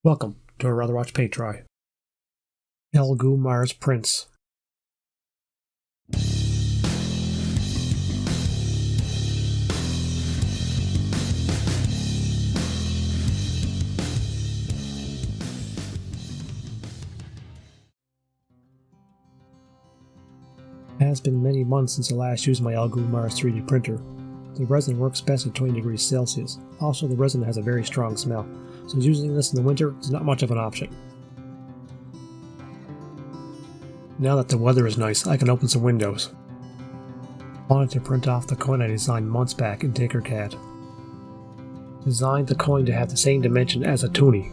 Welcome to a Rather Watch Paint Dry. Elegoo Mars prints. It has been many months since I last used my Elegoo Mars 3D printer. The resin works best at 20 degrees Celsius. Also, the resin has a very strong smell, so using this in the winter is not much of an option. Now that the weather is nice, I can open some windows. I wanted to print off the coin I designed months back in Tinkercad. Designed the coin to have the same dimension as a toonie.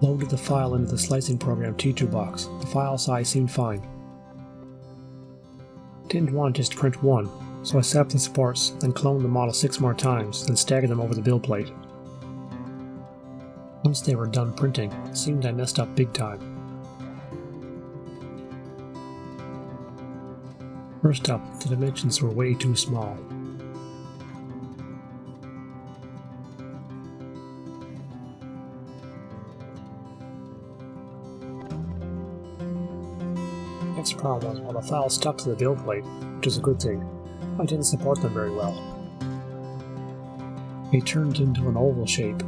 Loaded the file into the slicing program T2 box. The file size seemed fine. Didn't want to just print one, so I set up the supports, then cloned the model 6 more times, then staggered them over the build plate. Once they were done printing, it seemed I messed up big time. First up, the dimensions were way too small. Next problem was while the file stuck to the build plate, which is a good thing, I didn't support them very well. They turned into an oval shape.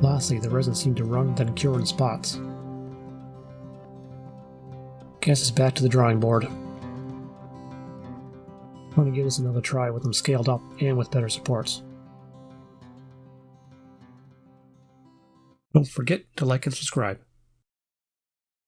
Lastly, the resin seemed to run then cure in spots. Guess it's back to the drawing board. I'm going to give this another try with them scaled up and with better supports. Don't forget to like and subscribe.